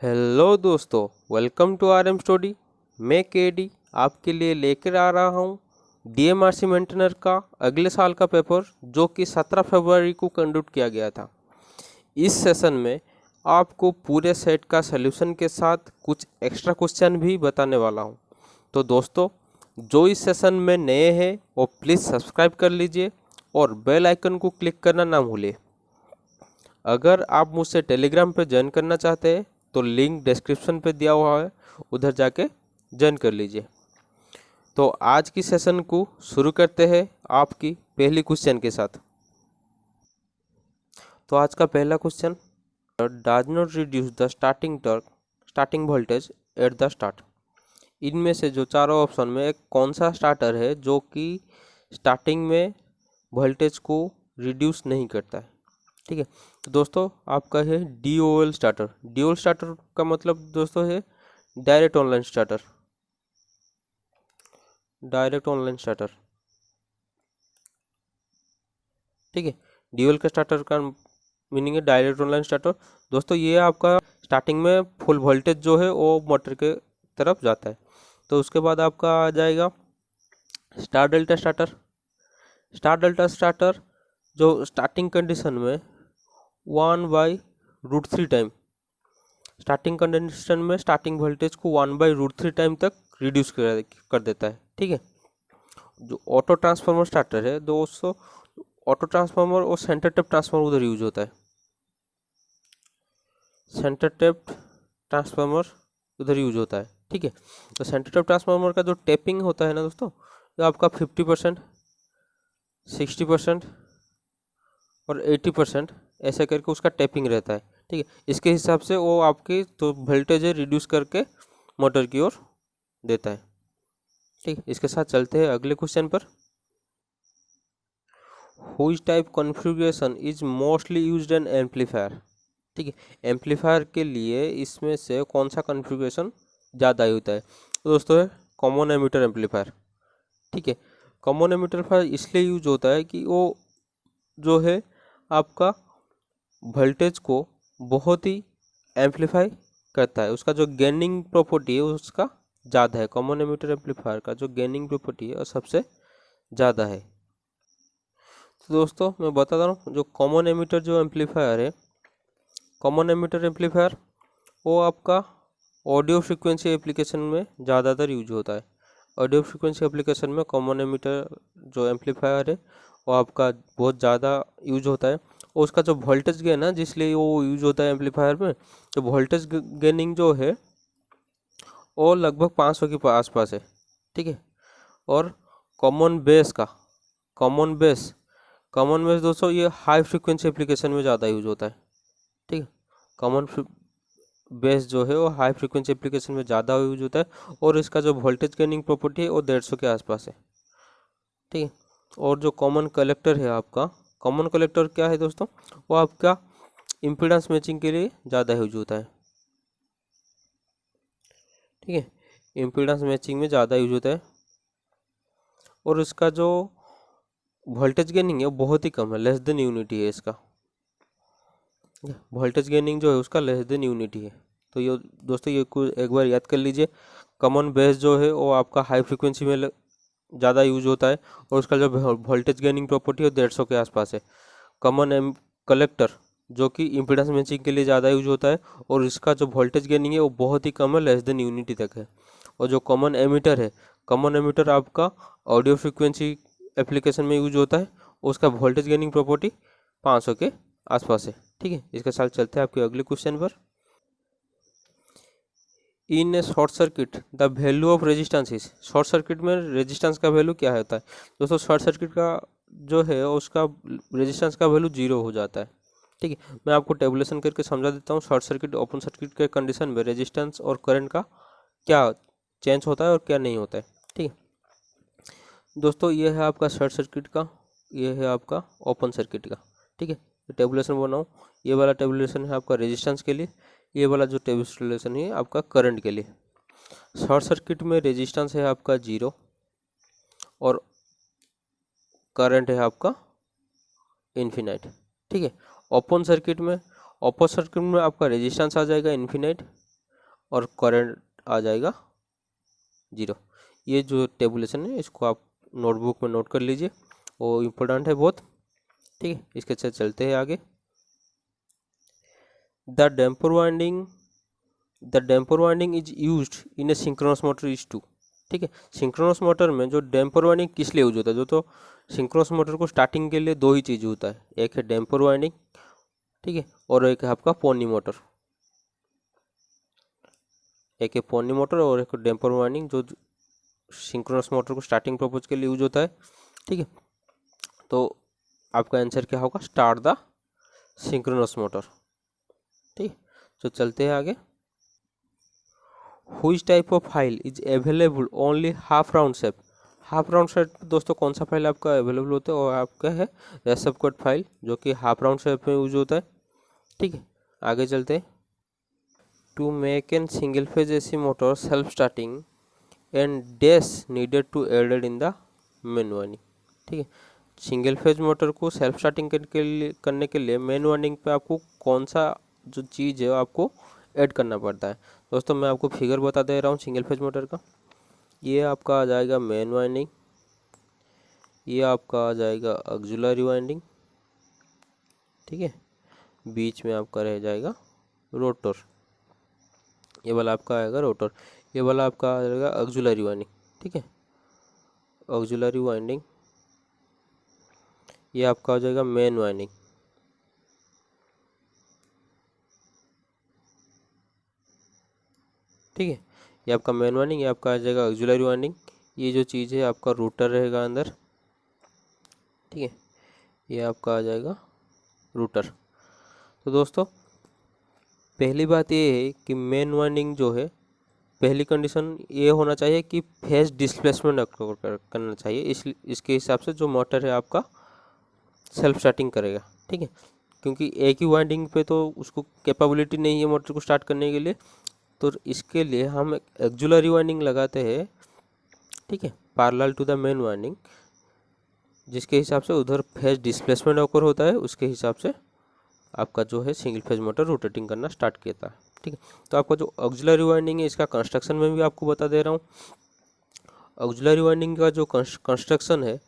Hello दोस्तों, welcome to R M study. मैं KD आपके लिए लेकर आ रहा हूँ डीएमआरसी मेंटेनर का अगले साल का पेपर जो कि 17 फरवरी को कंडक्ट किया गया था। इस सेशन में आपको पूरे सेट का सलूशन के साथ कुछ एक्स्ट्रा क्वेश्चन भी बताने वाला हूँ। तो दोस्तों, जो इस सेशन में नए हैं वो प्लीज़ सब्सक्राइब कर लीजिए और बेल आइकन को क्लिक करना ना भूलिए। अगर आप मुझसे टेलीग्राम पे ज्वाइन करना चाहते हैं तो लिंक डिस्क्रिप्शन पे दिया हुआ है, उधर जाके ज्वाइन कर लीजिए। तो आज की सेशन को शुरू करते हैं आपकी पहली क्वेश्चन के साथ। तो आज का पहला question, does not reduce the starting voltage at the start. इनमें से जो चारों ऑप्शन में एक कौन सा स्टार्टर है जो कि स्टार्टिंग में वोल्टेज को रिड्यूस नहीं करता है। ठीक है, तो दोस्तों आपका है DOL स्टार्टर। DOL स्टार्टर का मतलब दोस्तों है डायरेक्ट ऑनलाइन स्टार्टर। ठीक है, DOL का स्टार्टर का मीनिंग है डायरेक्ट ऑनलाइन स्टार्टर। दोस्तों ये आपका स्टार्टिंग में फुल वोल्टेज जो है वो मोटर के तरफ जाता है। तो उसके बाद आपका आ जाएगा स्टार डेल्टा स्टार्टर जो स्टार्टिंग कंडीशन में 1/√3 टाइम, स्टार्टिंग कंडीशन में स्टार्टिंग वोल्टेज को 1/√3 टाइम तक रिड्यूस कर देता है। ठीक है, जो ऑटो ट्रांसफार्मर स्टार्टर है दोस्तों, ऑटो ट्रांसफार्मर और सेंटर टेप ट्रांसफार्मर उधर यूज होता है। सेंटर टेप ट्रांसफार्मर उधर यूज होता है। ठीक है, तो सेंटर टेप ट्रांसफार्मर का जो टेपिंग होता है ना दोस्तों, ये आपका 50%, 60% और 80% ऐसे करके उसका टेपिंग रहता है। ठीक है, इसके हिसाब से वो आपकी तो वोल्टेज रिड्यूस करके मोटर की ओर देता है। ठीक है, इसके साथ चलते हैं अगले क्वेश्चन पर। Which type configuration is mostly used in amplifier. ठीक है, एम्पलीफायर के लिए इसमें से कौन सा कॉन्फ़िगरेशन ज़्यादा होता है। तो दोस्तों है कॉमन एमिटर एम्पलीफायर। ठीक है, कॉमन एम्पलीफायर इसलिए यूज होता है कि वो जो है आपका वोल्टेज को बहुत ही एम्पलीफाई करता है। उसका जो गेनिंग प्रॉपर्टी है उसका ज़्यादा है। कॉमन एमिटर एम्पलीफायर का जो गेनिंग प्रॉपर्टी है वो सबसे ज़्यादा है। तो दोस्तों मैं बताता हूँ, जो कॉमन एमिटर जो एम्पलीफायर है, कॉमन एमिटर एम्पलीफायर वो आपका ऑडियो फ्रिक्वेंसी एप्लीकेशन में ज़्यादातर यूज होता है। ऑडियो फ्रिक्वेंसी एप्लीकेशन में कॉमन एमिटर जो एम्पलीफायर है वो आपका बहुत ज़्यादा यूज होता है। और उसका जो वोल्टेज गेन है जिसलिए वो यूज होता है एम्पलीफायर में, तो वोल्टेज गेनिंग जो है वो लगभग 500 के आसपास है। ठीक है, और कॉमन बेस दोस्तों ये हाई फ्रिक्वेंसी एप्लीकेशन में ज़्यादा यूज होता है। ठीक है, कॉमन बेस जो है वो हाई फ्रिक्वेंसी एप्लीकेशन में ज़्यादा यूज होता है और इसका जो वोल्टेज गेनिंग प्रॉपर्टी है वो 150 के आसपास है। ठीक है, और जो कॉमन कलेक्टर है आपका, कॉमन कलेक्टर क्या है दोस्तों, वो आपका इम्पीडेंस मैचिंग के लिए ज़्यादा यूज होता है। ठीक है, इम्पीडेंस मैचिंग में ज़्यादा यूज होता है और इसका जो वोल्टेज गेनिंग है वो बहुत ही कम है, लेस देन यूनिटी है इसका। वोल्टेज गेनिंग जो है उसका लेस देन यूनिटी है। तो ये दोस्तों ये एक बार याद कर लीजिए। कॉमन बेस जो है वो आपका हाई फ्रिक्वेंसी में ज़्यादा यूज होता है और उसका जो वोल्टेज गेनिंग प्रॉपर्टी है 150 के आसपास है। कॉमन एम कलेक्टर जो कि इम्पीडेंस मैचिंग के लिए ज़्यादा यूज होता है और इसका जो वोल्टेज गेनिंग है वो बहुत ही कम है, लेस देन यूनिटी तक है। और जो कॉमन एमीटर है, कॉमन एमीटर आपका ऑडियो फ्रिक्वेंसी एप्लीकेशन में यूज होता है, उसका वोल्टेज गेनिंग प्रॉपर्टी 500 के आसपास है। ठीक है, इसके साथ चलते हैं आपके अगले क्वेश्चन पर। In a short circuit the value of resistance is. Short circuit में रेजिस्टेंस का वैल्यू क्या होता है दोस्तों, शॉर्ट सर्किट का जो है उसका रेजिस्टेंस का वैल्यू 0 हो जाता है। ठीक है, मैं आपको टेबुलेशन करके समझा देता हूँ। शॉर्ट सर्किट ओपन सर्किट के कंडीशन में रेजिस्टेंस और करंट का क्या चेंज होता है और क्या नहीं होता है। ठीक है दोस्तों, ये है आपका शॉर्ट सर्किट का, ये है आपका ओपन सर्किट का। ठीक है, टेबुलेशन बनाओ। ये वाला टेबुलेशन है आपका रेजिस्टेंस के लिए, ये वाला जो टेबुलेशन है आपका करंट के लिए। शॉर्ट सर्किट में रेजिस्टेंस है आपका 0 और करंट है आपका इन्फिनाइट। ठीक है, ओपन सर्किट में आपका रेजिस्टेंस आ जाएगा इन्फिनाइट और करंट आ जाएगा 0। ये जो टेबुलेशन है इसको आप नोटबुक में नोट कर लीजिए, वो इम्पोर्टेंट है बहुत। ठीक है, इसके साथ चलते हैं आगे। The damper winding is used in a synchronous motor is to. ठीक है, सिंक्रोनस मोटर में जो डैम्पर वाइंडिंग किस लिए यूज होता है, जो तो सिंक्रोनस मोटर को स्टार्टिंग के लिए दो ही चीज़ होता है, एक है डैम्पर वाइंडिंग, ठीक है, और एक है आपका पोनी मोटर। एक है पोनी मोटर और एक डैम्पर वाइंडिंग, जो सिंक्रोनस मोटर को स्टार्टिंग पर्पज के लिए यूज होता है। ठीक है, तो आपका आंसर क्या होगा, स्टार्ट द सिंक्रोनस मोटर। ठीक, तो चलते हैं आगे। Which type of file is available only half round shape. Half round shape दोस्तों कौन सा फाइल आपका अवेलेबल होता है, और आपका है रेसिप कट फाइल, जो कि हाफ राउंड शेप में यूज होता है। ठीक है, आगे चलते हैं। To make an single phase AC motor self starting and dash needed to added in the main winding. ठीक है, सिंगल फेज मोटर को सेल्फ स्टार्टिंग करने के लिए मेन वाइंडिंग पे आपको कौन सा जो चीज़ है आपको ऐड करना पड़ता है। दोस्तों मैं आपको फिगर बता दे रहा हूँ सिंगल फेज मोटर का। ये आपका आ जाएगा मेन वाइंडिंग, ये आपका आ जाएगा ऑक्सिलरी वाइंडिंग, ठीक है, बीच में आपका रह जाएगा रोटर, ये वाला आपका आएगा रोटर, ये वाला आपका आ जाएगा ऑक्सिलरी वाइंडिंग। ठीक है, ऑक्सिलरी वाइंडिंग, ये आपका हो जाएगा मेन वाइंडिंग। ठीक है, ये आपका मेन वाइंडिंग, ये आपका आ जाएगा ऑक्सिलरी वाइंडिंग। ये जो चीज़ है आपका रूटर रहेगा अंदर। ठीक है, ये आपका आ जाएगा रूटर। तो दोस्तों पहली बात ये है कि मेन वाइंडिंग जो है, पहली कंडीशन ये होना चाहिए कि फेज डिस्प्लेसमेंट करना चाहिए, इसके हिसाब से जो मोटर है आपका सेल्फ स्टार्टिंग करेगा। ठीक है, क्योंकि एक ही वाइंडिंग पे तो उसको कैपेबिलिटी नहीं है मोटर को स्टार्ट करने के लिए, तो इसके लिए हम ऑक्सिलरी वाइंडिंग लगाते हैं। ठीक है, parallel to the main winding, जिसके हिसाब से उधर फेज डिस्प्लेसमेंट ऑकर होता है, उसके हिसाब से आपका जो है सिंगल फेज मोटर रोटेटिंग करना स्टार्ट किया है। ठीक है, तो आपका जो ऑक्सिलरी वाइंडिंग है इसका कंस्ट्रक्शन में भी आपको बता दे रहा हूँ। ऑक्सिलरी वाइंडिंग का जो कंस्ट्रक्शन है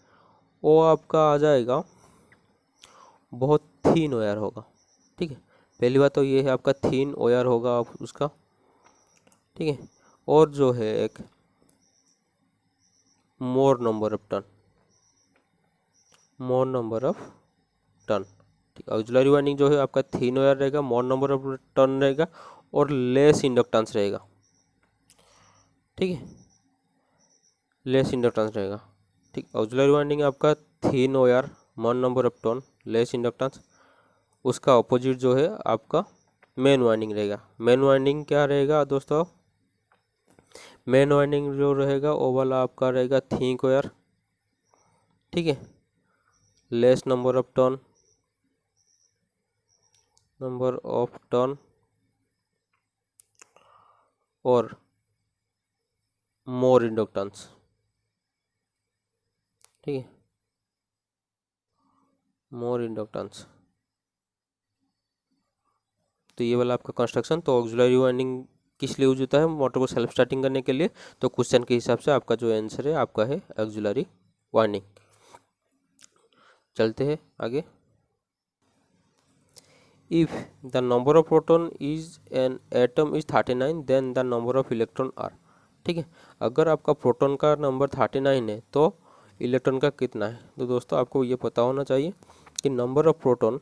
वो आपका आ जाएगा, बहुत थीन वायर होगा। ठीक है, पहली बात तो ये है आपका थीन वायर होगा उसका। ठीक है, और जो है एक मोर number of turn, more number of turn. ठीक, ऑक्सिलरी वाइंडिंग जो है आपका थीन वायर रहेगा, मोर नंबर ऑफ टर्न रहेगा, और लेस इंडक्टेंस रहेगा। ठीक है, लेस इंडक्टेंस रहेगा। ठीक, ऑक्सिलरी वाइंडिंग आपका थीन wire, more number of turn, less inductance. उसका ऑपोजिट जो है आपका मेन वाइंडिंग रहेगा। मेन वाइंडिंग क्या रहेगा दोस्तों, मेन वाइंडिंग जो रहेगा वो वाला आपका रहेगा थिक वायर। ठीक है, लेस नंबर ऑफ टर्न, और मोर इंडक्टेंस। ठीक है, मोर इंडक्टेंस। तो ये वाला आपका कंस्ट्रक्शन। तो ऑक्सिलरी वाइंडिंग किस लिए यूज होता है, मोटर को सेल्फ स्टार्टिंग करने के लिए। तो क्वेश्चन के हिसाब से आपका जो आंसर है आपका है ऑक्सिलरी वाइंडिंग। चलते हैं आगे। If the number of proton is an atom is 39 then the number of electron are. ठीक है, अगर आपका प्रोटॉन का नंबर 39 है तो इलेक्ट्रॉन का कितना है। तो दोस्तों आपको ये पता होना चाहिए कि number of proton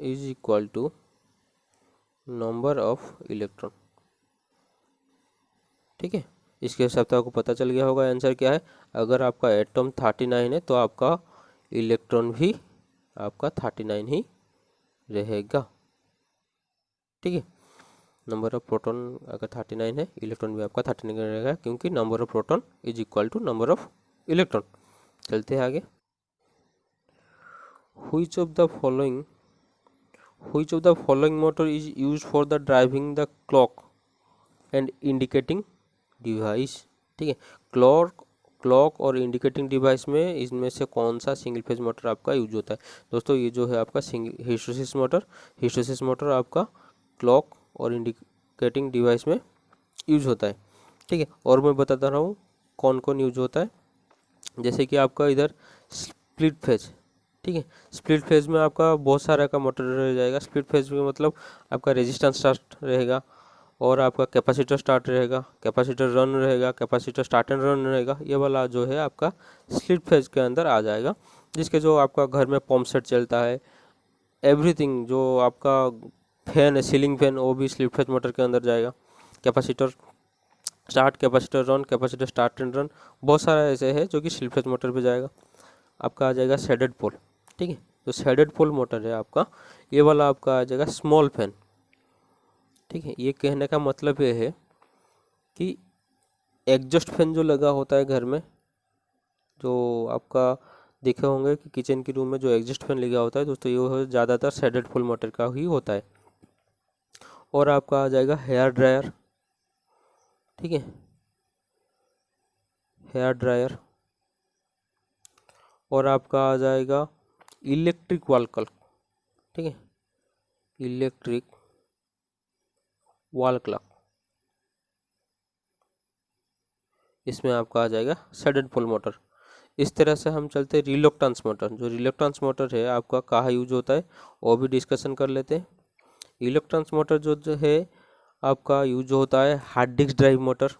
is equal to number of electron. ठीक है, इसके हिसाब से आपको पता चल गया होगा आंसर क्या है। अगर आपका एटम 39 है तो आपका इलेक्ट्रॉन भी आपका 39 ही रहेगा। ठीक है, नंबर ऑफ प्रोटॉन अगर 39 है, इलेक्ट्रॉन भी आपका 39 रहेगा, क्योंकि number of proton is equal to number of electron. चलते हैं आगे। Which of the following motor is used for the driving the clock and indicating device। ठीक है, क्लॉक और इंडिकेटिंग डिवाइस में इनमें से कौन सा सिंगल फेज मोटर आपका यूज होता है? दोस्तों ये जो है आपका हिस्टैरिसीस मोटर आपका क्लॉक और इंडिकेटिंग डिवाइस में यूज होता है। ठीक है, और मैं बताता रहा हूँ कौन कौन यूज होता है। जैसे कि आपका इधर स्प्लिट फेज, ठीक है, स्प्लिट फेज में आपका बहुत सारा का मोटर रह जाएगा। स्प्लिट फेज में मतलब आपका रेजिस्टेंस स्टार्ट रहेगा और आपका कैपेसिटर स्टार्ट रहेगा, कैपेसिटर रन रहेगा, कैपेसिटर स्टार्ट एंड रन रहेगा। ये वाला जो है आपका स्प्लिट फेज के अंदर आ जाएगा, जिसके जो आपका घर में पंप सेट चलता है, एवरीथिंग जो आपका फैन है, सीलिंग फैन, वो भी स्प्लिट फेज मोटर के अंदर जाएगा। Capacitor start, capacitor run, capacitor start and run, बहुत सारा ऐसे है जो कि स्प्लिट फेज मोटर पे जाएगा। आपका आ जाएगा शेडेड पोल, ठीक है, जो शेडेड पोल मोटर है आपका, ये वाला आपका आ जाएगा स्मॉल फैन। ठीक है, ये कहने का मतलब ये है कि एग्जॉस्ट फैन जो लगा होता है घर में, जो आपका देखे होंगे कि किचन के रूम में जो एग्जॉस्ट फैन लगा होता है दोस्तों, ये ज़्यादातर शेडेड पोल मोटर का ही होता है। और आपका आ जाएगा हेयर ड्रायर, ठीक है, हेयर ड्रायर। और आपका आ जाएगा इलेक्ट्रिक वॉल क्लॉक, ठीक है, इलेक्ट्रिक वॉल क्लॉक, इसमें आपका आ जाएगा शेडेड पोल मोटर। इस तरह से हम चलते हैं रिलक्टेंस मोटर। जो रिलक्टेंस मोटर है आपका कहाँ यूज होता है वो भी डिस्कशन कर लेते हैं। रिलक्टेंस मोटर जो है आपका यूज होता है hard disk drive motor,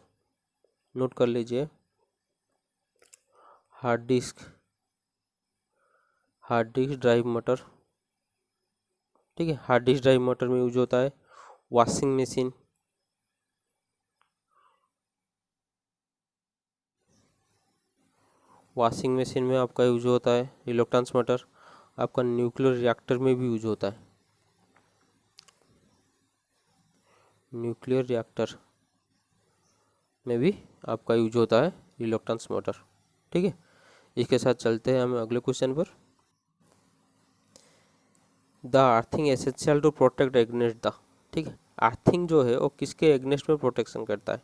note कर लीजिए, हार्ड डिस्क ड्राइव मोटर, ठीक है। हार्ड डिस्क ड्राइव मोटर में यूज होता है वॉशिंग मशीन, वॉशिंग मशीन में आपका यूज होता है रिलक्टेंस मोटर। आपका न्यूक्लियर रिएक्टर में भी यूज होता है, न्यूक्लियर रिएक्टर में भी आपका यूज होता है रिलक्टेंस मोटर, ठीक है। इसके साथ चलते हैं हम अगले क्वेश्चन पर। The earthing essential to protect against the, ठीक है, अर्थिंग जो है वो किसके एग्नेस्ट में प्रोटेक्शन करता है?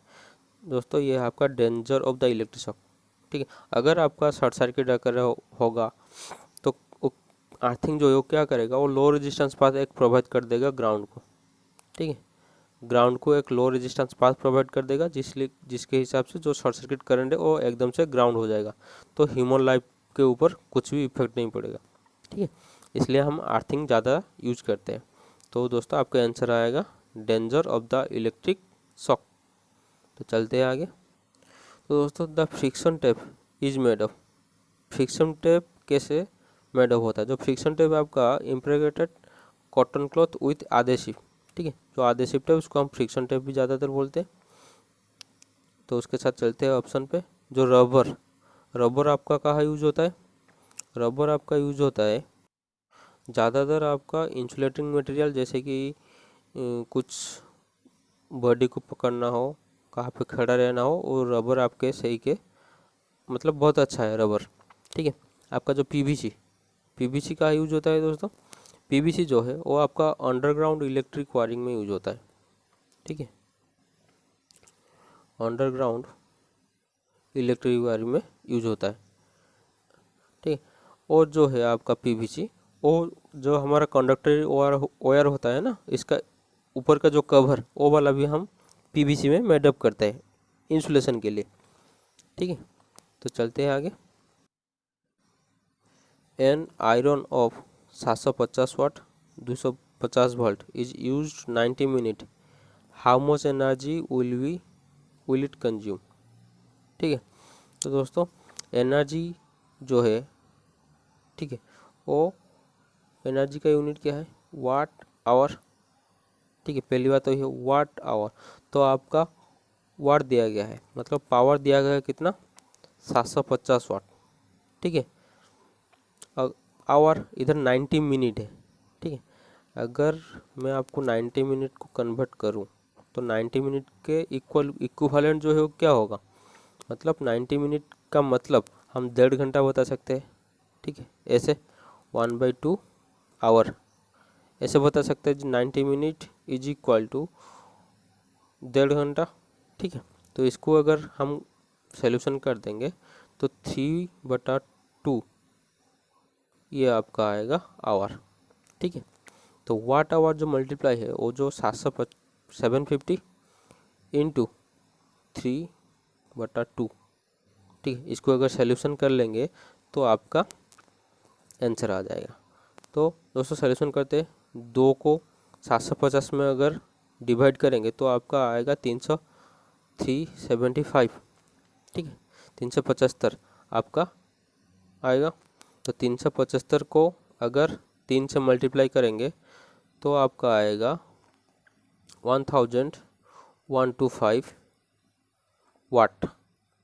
दोस्तों ये है आपका danger of the electric shock, ठीक है। अगर आपका शॉर्ट सर्किट अगर होगा तो अर्थिंग जो है वो क्या करेगा, वो लो रेजिस्टेंस पाथ एक प्रोवाइड कर देगा ग्राउंड को, ठीक है, ग्राउंड को एक लो रेजिस्टेंस पाथ प्रोवाइड कर देगा, जिसके हिसाब से जो शॉर्ट सर्किट करंट है वो एकदम से ग्राउंड हो जाएगा, तो ह्यूमन लाइफ के ऊपर कुछ भी इफेक्ट नहीं पड़ेगा, ठीक है। इसलिए हम अर्थिंग ज़्यादा यूज करते हैं। तो दोस्तों आपका आंसर आएगा danger of the electric shock. तो चलते हैं आगे। तो दोस्तों the friction tape is made of, friction tape कैसे मेड ऑफ होता है? जो फ्रिक्शन टेप आपका इम्प्रेगेटेड कॉटन क्लॉथ विथ आधेसिव, ठीक है, जो आधेसिव टेप उसको हम फ्रिक्शन टेप भी ज़्यादातर बोलते हैं। तो उसके साथ चलते हैं ऑप्शन पे। जो रबर आपका कहाँ यूज होता है? रबर आपका यूज होता है ज़्यादातर आपका इंसुलेटिंग मटेरियल, जैसे कि कुछ बॉडी को पकड़ना हो, कहाँ पे खड़ा रहना हो, और रबर आपके सही के मतलब बहुत अच्छा है रबर, ठीक है। आपका जो पीवीसी का यूज होता है दोस्तों, पीवीसी जो है वो आपका अंडरग्राउंड इलेक्ट्रिक वायरिंग में यूज होता है, ठीक है, अंडरग्राउंड इलेक्ट्रिक वायरिंग में यूज होता है, ठीक है। और जो है आपका पीवीसी, वो जो हमारा कंडक्टर वायर होता है ना, इसका ऊपर का जो कवर वो वाला भी हम पीवीसी में मेडअप करते हैं इंसुलेशन के लिए, ठीक है। तो चलते हैं आगे। An iron of 750 watt 250 volt is used 90 minute, how much energy will it consume, ठीक है। तो दोस्तों एनर्जी जो है, ठीक है, वो एनर्जी का यूनिट क्या है? वाट आवर, ठीक है। पहली बात तो ये वाट आवर, तो आपका वाट दिया गया है, मतलब पावर दिया गया है कितना? 750 वाट, ठीक है। आवर इधर 90 मिनट है, ठीक है। अगर मैं आपको 90 मिनट को कन्वर्ट करूं तो 90 मिनट के इक्विवेलेंट जो है वो क्या होगा? मतलब 90 मिनट का मतलब हम 1.5 घंटा बता सकते हैं, ठीक है। ऐसे 1/2 आवर ऐसे बता सकते हैं, 90 मिनट इज इक्वल टू 1.5 घंटा, ठीक है। तो इसको अगर हम सॉल्यूशन कर देंगे तो 3/2 ये आपका आएगा आवर। ठीक है, तो वाट आवर जो मल्टीप्लाई है वो जो 750 इंटू 3/2। ठीक है, इसको अगर सॉल्यूशन कर लेंगे तो आपका आंसर आ जाएगा। तो दोस्तों सॉल्यूशन करते, 2 को 750 में अगर डिवाइड करेंगे तो आपका आएगा 375। ठीक है, 375 आपका आएगा। तो 375 को अगर 3 से मल्टीप्लाई करेंगे तो आपका आएगा 1125 वाट।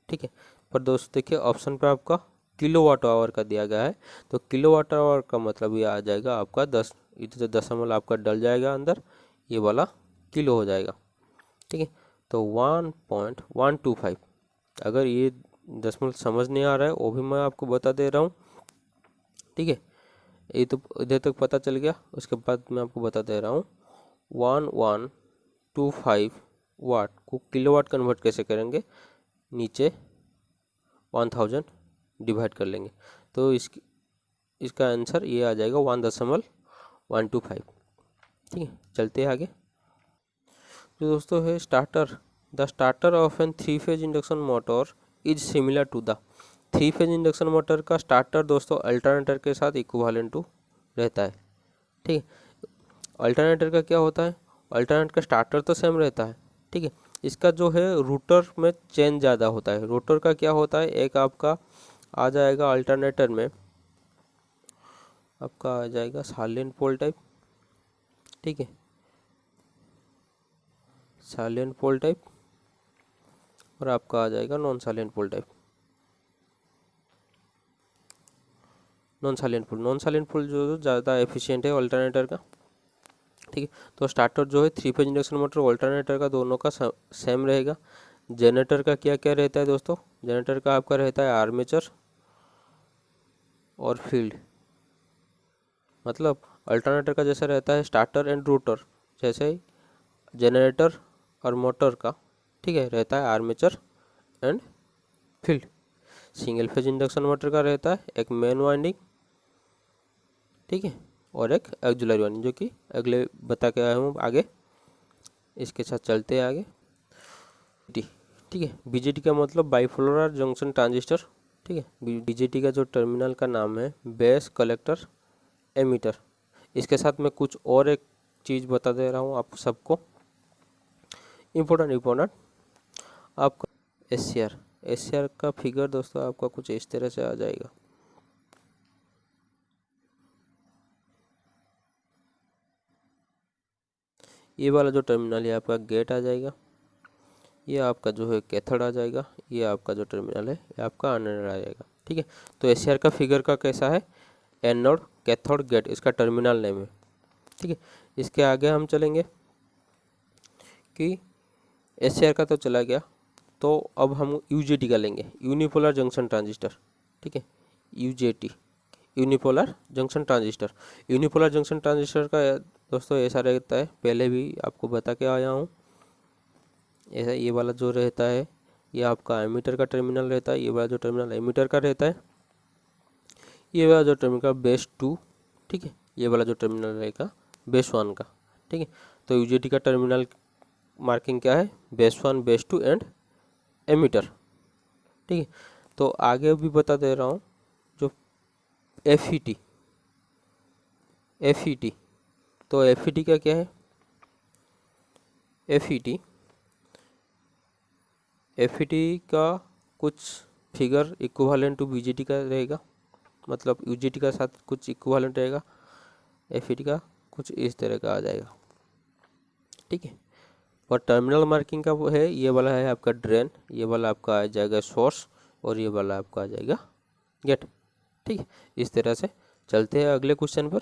ठीक है, पर दोस्तों देखिए ऑप्शन पे आपका किलो वाट आवर का दिया गया है, तो किलो वाट आवर का मतलब ये आ जाएगा आपका 10, इधर से दशमलव आपका डल जाएगा अंदर, ये वाला किलो हो जाएगा। ठीक है, तो 1.125। अगर ये दशमलव समझ नहीं आ रहा है वो भी मैं आपको बता दे रहा हूँ। ठीक है, ये तो इधर तक पता चल गया। उसके बाद मैं आपको बता दे रहा हूँ 1125 वाट को किलोवाट कन्वर्ट कैसे करेंगे। नीचे 1000 डिवाइड कर लेंगे तो इसका आंसर ये आ जाएगा 1.125। ठीक है, चलते हैं आगे। जो दोस्तों है starter, the starter of an 3 phase induction motor is similar to the. 3 phase induction motor का स्टार्टर दोस्तों अल्टरनेटर के साथ इक्विवेलेंट टू रहता है। ठीक है, अल्टरनेटर का क्या होता है, अल्टरनेटर का स्टार्टर तो सेम रहता है। ठीक है, इसका जो है रोटर में चेंज ज़्यादा होता है। रोटर का क्या होता है, एक आपका आ जाएगा अल्टरनेटर में, आपका आ जाएगा साइलेंट पोल टाइप। ठीक है, साइलेंट पोल टाइप, और आपका आ जाएगा नॉन साइलेंट पोल टाइप। नॉन साइलेंट पोल जो ज़्यादा एफिशिएंट है अल्टरनेटर का। ठीक है, तो स्टार्टर जो है 3 फेज इंडक्शन मोटर अल्टरनेटर का दोनों का सेम रहेगा। जनरेटर का क्या क्या रहता है दोस्तों, जनरेटर का आपका रहता है आर्मेचर और फील्ड। मतलब अल्टरनेटर का जैसा रहता है स्टार्टर एंड रोटर, जैसे ही जनरेटर और मोटर का ठीक है रहता है armature and field. Single phase induction motor का रहता है एक मेन वाइंडिंग, ठीक है, और एक ऑक्सिलरी वाइंडिंग, जो कि अगले बता के आया हूँ आगे। इसके साथ चलते हैं आगे। ठीक है, बीजेटी का मतलब बाइपोलर जंक्शन ट्रांजिस्टर। ठीक है, बीजेटी का जो टर्मिनल का नाम है बेस कलेक्टर एमीटर। इसके साथ मैं कुछ और एक चीज़ बता दे रहा हूँ आप सबको, इम्पोर्टेंट आपका एससीआर का फिगर दोस्तों आपका कुछ इस तरह से आ जाएगा। ये वाला जो टर्मिनल है आपका गेट आ जाएगा, ये आपका जो है कैथोड आ जाएगा, ये आपका जो टर्मिनल है ये आपका एनोड आ जाएगा। ठीक है, तो एससीआर का फिगर का कैसा है, एनोड कैथोड गेट इसका टर्मिनल नेम है। ठीक है, इसके आगे हम चलेंगे कि एससीआर का तो चला गया, तो अब हम यूजेटी का लेंगे, यूनिपोलर जंक्शन ट्रांजिस्टर। ठीक है, UJT unipolar junction transistor. Unipolar junction transistor का दोस्तों ऐसा रहता है, पहले भी आपको बता के आया हूँ। ऐसा ये वाला जो रहता है ये आपका एमीटर का टर्मिनल रहता है, ये वाला जो टर्मिनल एमीटर का रहता है, ये वाला जो टर्मिनल का बेस 2। ठीक है, ये वाला जो टर्मिनल रहेगा बेस 1 का। ठीक है, तो यूजेटी का टर्मिनल मार्किंग क्या है, बेस 1 बेस 2 एंड एमीटर। ठीक है, तो आगे भी बता दे रहा हूँ जो एफईटी, तो एफईटी का क्या है, एफईटी का कुछ फिगर इक्विवेलेंट टू बीजेटी का रहेगा, मतलब यूजेटी का साथ कुछ इक्विवेलेंट रहेगा। एफईटी का कुछ इस तरह का आ जाएगा। ठीक है, और टर्मिनल मार्किंग का वो है, ये वाला है आपका ड्रेन, ये वाला आपका आ जाएगा सोर्स, और ये वाला आपका आ जाएगा गेट। ठीक है, इस तरह से चलते हैं अगले क्वेश्चन पर।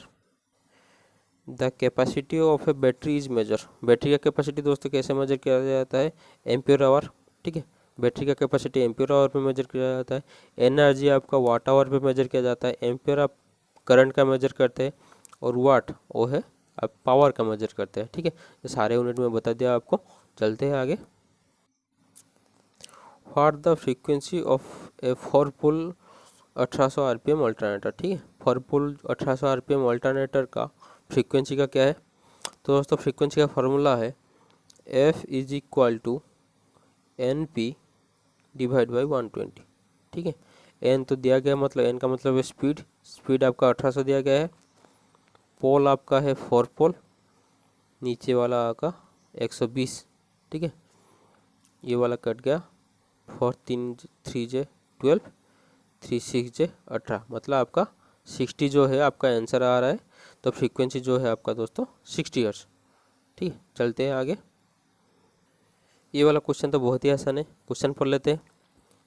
The capacity of a battery is measure. Battery का कैपेसिटी दोस्तों कैसे मेजर किया जाता है, एम्पियर आवर। ठीक है, बैटरी का कैपेसिटी एम्पियर आवर पे मेजर किया जाता है। एनर्जी आपका वाट आवर पे मेजर किया जाता है। एम्पियर आप करंट का मेजर करते हैं, और वाट वो है आप पावर का मेजर करते हैं। ठीक है, ये सारे यूनिट में बता दिया आपको। चलते हैं आगे। What the frequency of a 4 pole 1800 RPM alternator. ठीक है, 4 पोल 1800 RPM अल्टरनेटर का फ्रीक्वेंसी का क्या है। तो दोस्तों फ्रीक्वेंसी का फॉर्मूला है F is equal to NP divide by 120। ठीक है, एन तो दिया गया, मतलब एन का मतलब है स्पीड। स्पीड आपका 1800 दिया गया है। पोल आपका है 4 पोल, नीचे वाला आपका 120। ठीक है, ये वाला कट गया। 4 3 J 12, 3 6 J 18, मतलब आपका 60 जो है आपका आंसर आ रहा है। तो फ्रीक्वेंसी जो है आपका दोस्तों 60 हर्ट्ज। ठीक है, चलते हैं आगे। ये वाला क्वेश्चन तो बहुत ही आसान है, क्वेश्चन पढ़ लेते हैं।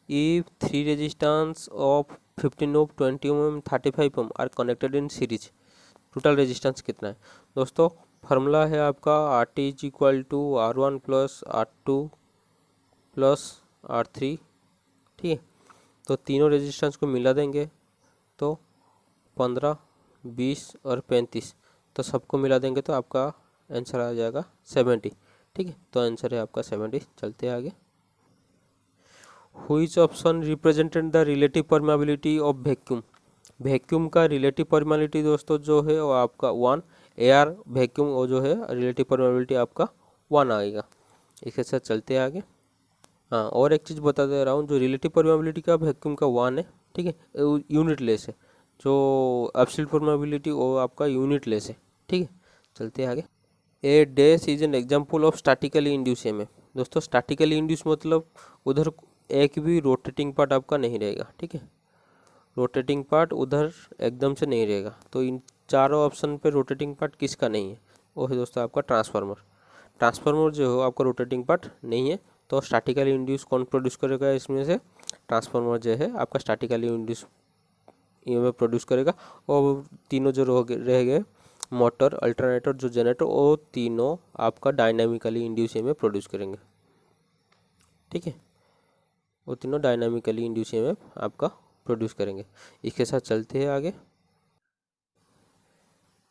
If 3 resistance of 15 ohm 20 ohm 35 ohm are connected in series, total resistance कितना है। दोस्तों फार्मूला है आपका RT is equal to R1 plus R2 plus R3। ठीक है, तो तीनों रेजिस्टेंस को मिला देंगे तो 15, 20 और 35, तो सबको मिला देंगे तो आपका आंसर आ जाएगा 70। ठीक है, तो आंसर है आपका 70। चलते हैं आगे। Which option represented the relative permeability of vacuum. Vacuum का रिलेटिव परमेबिलिटी दोस्तों जो है वो आपका 1। एयर वैक्यूम वो जो है रिलेटिव परमेबिलिटी आपका 1 आएगा। इसके साथ चलते हैं आगे। हाँ, और एक चीज़ बता दे रहा हूँ, जो रिलेटिव परमेबिलिटी का वैक्यूम का 1 है। ठीक है, यूनिट लेस है। जो एब्सोल्यूट परमेबिलिटी वो आपका यूनिट लेस है। ठीक है, चलते हैं आगे। A dash is an example of statically induce EMF। दोस्तों स्टैटिकली इंड्यूस मतलब उधर एक भी रोटेटिंग पार्ट आपका नहीं रहेगा। ठीक है, रोटेटिंग पार्ट उधर एकदम से नहीं रहेगा। तो इन चारों ऑप्शन पे रोटेटिंग पार्ट किसका नहीं है, वो है दोस्तों आपका ट्रांसफार्मर। ट्रांसफार्मर जो है आपका रोटेटिंग पार्ट नहीं है। तो स्टैटिकली इंड्यूस कौन प्रोड्यूस करेगा इसमें से, ट्रांसफार्मर जो है आपका स्टैटिकली इंड्यूस EMF प्रोड्यूस करेगा। और तीनों जो रह गए मोटर, अल्टरनेटर, जो जनरेटर, वो तीनों आपका डायनामिकली इंड्यूस EMF प्रोड्यूस करेंगे। ठीक है, वो तीनों डायनामिकली इंड्यूस EMF आपका प्रोड्यूस करेंगे। इसके साथ चलते हैं आगे।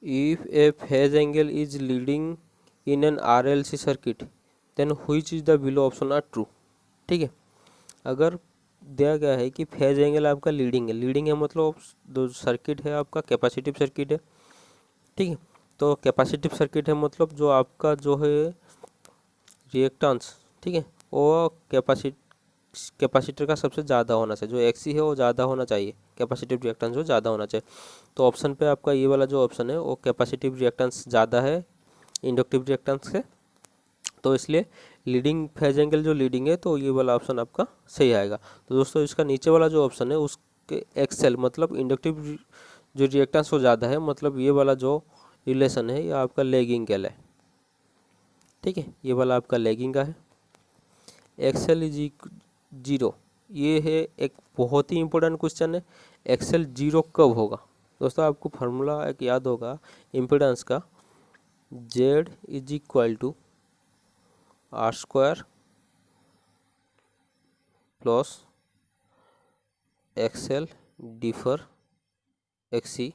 If a phase angle is leading in an RLC circuit then which is the below option are true. ठीक है, अगर दिया गया है कि फेज एंगल आपका लीडिंग है, लीडिंग है मतलब जो सर्किट है आपका कैपेसिटिव सर्किट है। ठीक है, तो कैपेसिटिव सर्किट है मतलब जो आपका जो है रिएक्टेंस, ठीक है, वो कैपेसिटर का सबसे ज़्यादा होना चाहिए। जो XC है वो ज़्यादा होना चाहिए, कैपेसिटिव रिएक्टेंस वो ज़्यादा होना चाहिए। तो ऑप्शन पे आपका ये वाला जो ऑप्शन है वो कैपेसिटिव रिएक्टेंस ज़्यादा है इंडक्टिव रिएक्टेंस से, तो इसलिए लीडिंग फेज एंगल जो लीडिंग है तो ये वाला ऑप्शन आपका सही आएगा। तो दोस्तों इसका नीचे वाला जो ऑप्शन है उसके XL मतलब इंडक्टिव जो रिएक्टेंस वो ज़्यादा है, मतलब ये वाला जो रिलेशन है ये आपका लैगिंग का है। ठीक है, ये वाला आपका लैगिंग का है। XL इज 0, ये है एक बहुत ही इंपॉर्टेंट क्वेश्चन है। XL 0 कब होगा। दोस्तों आपको फार्मूला एक याद होगा इम्पिडेंस का, Z is equal to R² plus XL differ XC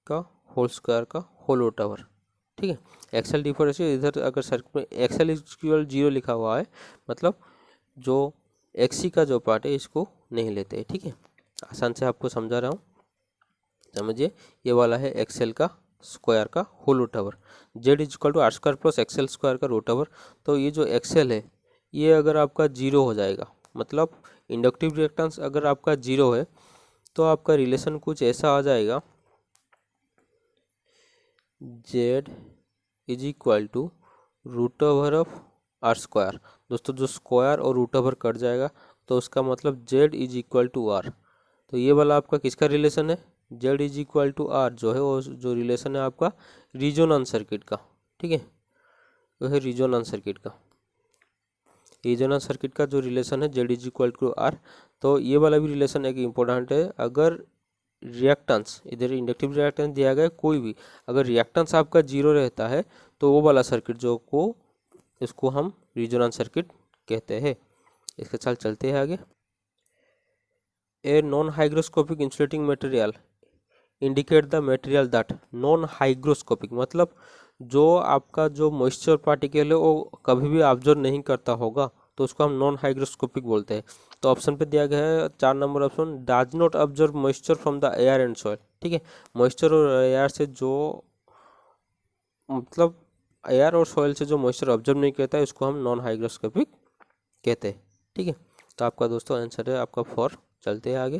का होल स्क्वायर का होल रूट ओवर। ठीक है, XL डिफर XC, इधर अगर सर्किट में XL इक्वल 0 लिखा हुआ है मतलब जो XC का जो पार्ट है इसको नहीं लेते हैं। ठीक है, आसान से आपको समझा रहा हूँ, समझिए। ये वाला है XL का स्क्वायर का whole root over, Z is equal to R² plus XL square का रूट ओवर। तो ये जो XL है ये अगर आपका 0 हो जाएगा, मतलब इंडक्टिव रिएक्टेंस अगर आपका 0 है तो आपका रिलेशन कुछ ऐसा आ जाएगा, Z is equal to root over of R²। दोस्तों जो स्क्वायर और रूट ओवर कट जाएगा तो उसका मतलब Z is equal to R। तो ये वाला आपका किसका रिलेशन है, Z is equal to R जो है वो जो रिलेशन है आपका रिजोनेंस सर्किट का। ठीक है, वो है रिजोनेंस सर्किट का। रिजोनेंस सर्किट का जो रिलेशन है Z is equal to R। तो ये वाला भी रिलेशन एक इम्पोर्टेंट है। अगर रिएक्टेंस, इधर इंडक्टिव रिएक्टेंस दिया गया कोई भी, अगर रिएक्टेंस आपका 0 रहता है तो वो वाला सर्किट जो को इसको हम रिजोनेंस सर्किट कहते हैं। इसके साथ चलते हैं आगे। A non hygroscopic insulating material indicate the material that, non hygroscopic मतलब जो आपका जो मॉइस्चर पार्टिकल है वो कभी भी ऑब्जर्व नहीं करता होगा, तो उसको हम नॉन हाइग्रोस्कोपिक बोलते हैं। तो ऑप्शन पे दिया गया है 4 number option, does not observe moisture from the air and soil. ठीक है, मॉइस्चर और एयर से जो मतलब एयर और सॉइल से जो मॉइस्चर ऑब्जर्व नहीं करता है उसको हम नॉन हाइग्रोस्कोपिक कहते हैं। ठीक है, तो आपका दोस्तों आंसर है आपका 4। चलते हैं आगे।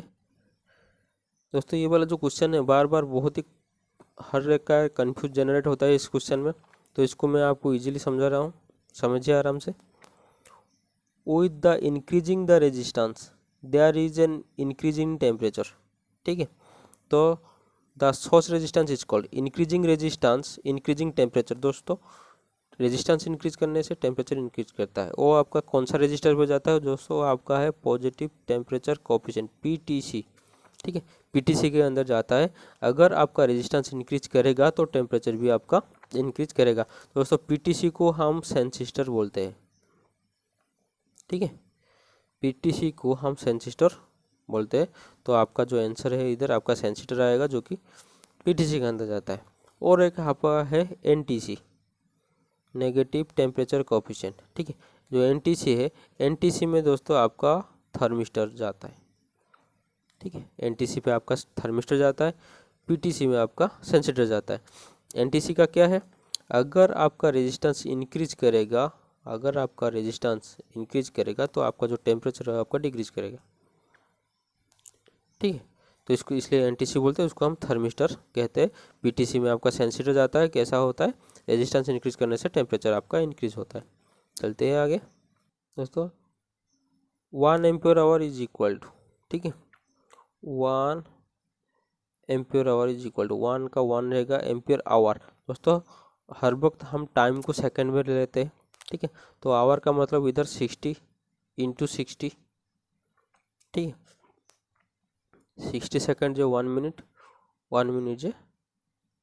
दोस्तों ये वाला जो क्वेश्चन है बार बार बहुत ही हर एक का कंफ्यूज जनरेट होता है इस क्वेश्चन में, तो इसको मैं आपको इजीली समझा रहा हूँ, समझिए आराम से। With the increasing the resistance there is an increase in temperature. ठीक है, तो the source resistance is called increasing resistance increasing temperature. दोस्तों रेजिस्टेंस इंक्रीज करने से टेम्परेचर इंक्रीज करता है, वो आपका कौन सा रजिस्टर पे जाता है दोस्तों, आपका है पॉजिटिव टेम्परेचर कोएफिशिएंट पीटीसी। ठीक है, पीटीसी के अंदर जाता है। अगर आपका रेजिस्टेंस इंक्रीज करेगा तो टेम्परेचर भी आपका इंक्रीज करेगा। दोस्तों पीटीसी को हम सेंसिस्टर बोलते हैं। ठीक है, पीटीसी को हम सेंसिस्टर बोलते हैं। तो आपका जो आंसर है इधर आपका सेंसिस्टर आएगा जो कि पीटीसी के अंदर जाता है। और एक आपका है एनटीसी, नेगेटिव टेम्परेचर कोएफिशिएंट। ठीक है, जो एनटीसी है, एनटीसी में दोस्तों आपका थर्मिस्टर जाता है। ठीक है, एनटीसी पे आपका थर्मिस्टर जाता है, पीटीसी में आपका सेंसिस्टर जाता है। एनटीसी का क्या है, अगर आपका रेजिस्टेंस इंक्रीज करेगा, अगर आपका रेजिस्टेंस इंक्रीज करेगा तो आपका जो टेम्परेचर है आपका डिक्रीज करेगा। ठीक है, तो इसको इसलिए एनटीसी बोलते हैं, उसको हम थर्मिस्टर कहते हैं। पीटीसी में आपका सेंसिटिव जाता है, कैसा होता है, रेजिस्टेंस इंक्रीज करने से टेम्परेचर आपका इंक्रीज होता है। चलते हैं आगे दोस्तों। 1 ampere hour is equal to, ठीक है, 1 ampere hour is equal to 1 का 1 रहेगा एम्पियर आवर। दोस्तों हर वक्त हम टाइम को सेकंड में लेते हैं। ठीक है, तो आवर का मतलब इधर 60 इंटू 60। ठीक है, 60 सेकंड जो 1 मिनट, 1 मिनट जो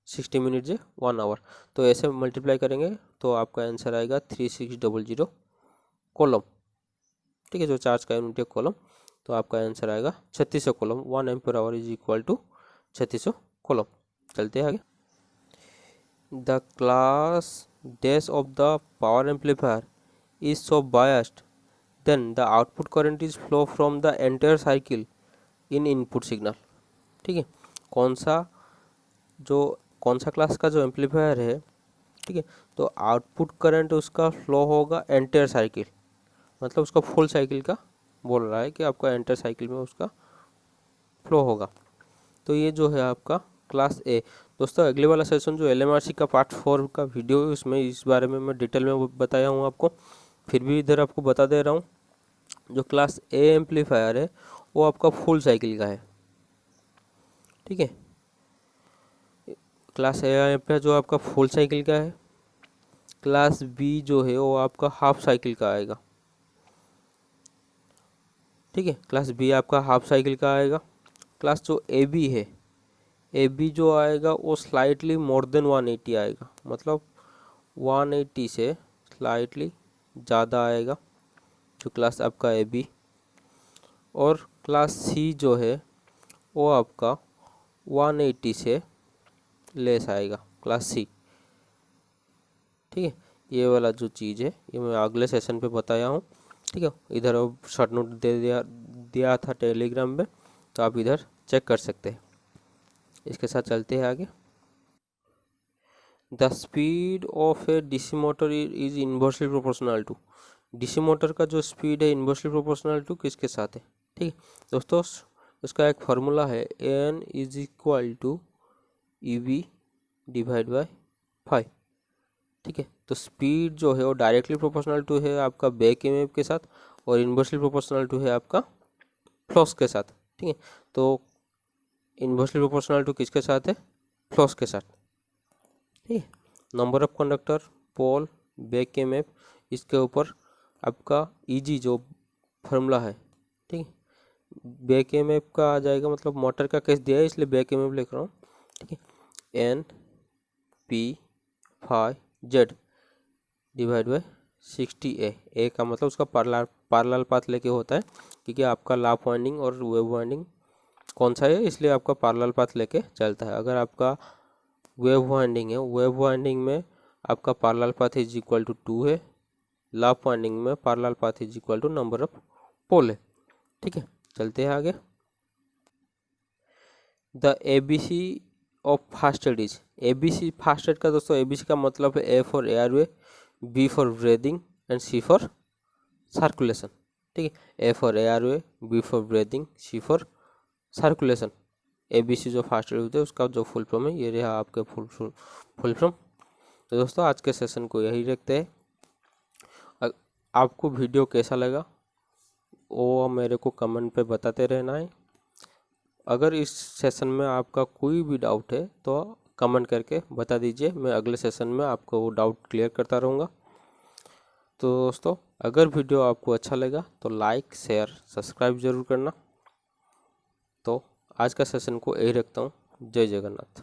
60 मिनट जो 1 आवर। तो ऐसे मल्टीप्लाई करेंगे तो आपका आंसर आएगा 3600 कॉलम। ठीक है, जो चार्ज का यूनिट है कॉलम, तो आपका आंसर आएगा 3600 coulomb. 1 ampere hour is equal to 3600 coulomb. चलते हैं आगे। The class dash of the power amplifier is so biased, then the output current is flow from the entire cycle in input signal। ठीक है, कौन सा class का जो amplifier है, ठीक है, तो आउटपुट करंट उसका फ्लो होगा एंटायर साइकिल, मतलब उसका फुल साइकिल का बोल रहा है कि आपका एंटायर साइकिल में उसका फ्लो होगा। तो ये जो है आपका क्लास ए। दोस्तों अगले वाला सेशन जो एलएमआरसी का पार्ट 4 का वीडियो है उसमें इस बारे में मैं डिटेल में बताया हूँ आपको, फिर भी इधर आपको बता दे रहा हूँ। जो क्लास ए एम्पलीफायर है वो आपका फुल साइकिल का है। ठीक है, क्लास ए एम्पलीफायर जो आपका फुल साइकिल का है। क्लास बी जो है वो आपका हाफ साइकिल का आएगा। ठीक है, क्लास बी आपका हाफ साइकिल का आएगा। क्लास जो ए बी है, ए बी जो आएगा वो स्लाइटली मोर देन 180 आएगा, मतलब 180 से स्लाइटली ज़्यादा आएगा जो क्लास आपका ए बी। और क्लास सी जो है वो आपका 180 से लेस आएगा, क्लास सी। ठीक है, ये वाला जो चीज़ है ये मैं अगले सेशन पे बताया हूँ। ठीक है, इधर शॉर्ट नोट दे दिया था टेलीग्राम में, तो आप इधर चेक कर सकते हैं। इसके साथ चलते हैं आगे। The speed of a DC motor is inversely proportional to, DC motor का जो स्पीड है इन्वर्सली प्रोपोर्शनल टू किसके साथ है। ठीक है दोस्तों, उसका एक फार्मूला है N is equal to E V divide by 5। ठीक है, तो स्पीड जो है वो डायरेक्टली प्रोपोर्शनल टू है आपका बैक ईएमएफ के साथ और इन्वर्सली प्रोपोर्शनल टू है आपका फ्लक्स के साथ। ठीक है, तो इन्वर्सली प्रोपोर्शनल टू किसके साथ है, फ्लक्स के साथ। ठीक है, number of conductor, pole, back EMF, इसके ऊपर आपका ईजी जो फार्मूला है। ठीक है, बैक ईएमएफ का आ जाएगा, मतलब मोटर का केस दिया है इसलिए बैक ईएमएफ लिख रहा हूँ। ठीक है, N P 5 Z divide by 60 A का मतलब उसका पार्लल पाथ लेके होता है, क्योंकि आपका लाप वाइंडिंग और वेव वाइंडिंग कौन सा है इसलिए आपका पार्लल पाथ लेके चलता है। अगर आपका वेव वाइंडिंग है, वेव वाइंडिंग में आपका parallel path is equal to 2 है, लाभ पॉइंटिंग में parallel path is equal to number of pole है। ठीक है, चलते हैं आगे। The ABC of first aid is, ABC first aid का दोस्तों ABC का मतलब है A for airway, B for breathing and C for circulation. ठीक है, A for airway, B for breathing, C for circulation. ABC जो फास्ट एड होते हैं उसका जो फुल फॉर्म है ये रहा आपके फुल फॉर्म। तो दोस्तों आज के सेशन को यही रखते हैं। आपको वीडियो कैसा लगा वो मेरे को कमेंट पे बताते रहना है। अगर इस सेशन में आपका कोई भी डाउट है तो कमेंट करके बता दीजिए, मैं अगले सेशन में आपको वो डाउट क्लियर करता रहूँगा। तो दोस्तों अगर वीडियो आपको अच्छा लगा तो लाइक शेयर सब्सक्राइब ज़रूर करना। तो आज का सेशन को यही रखता हूँ। जय जगन्नाथ।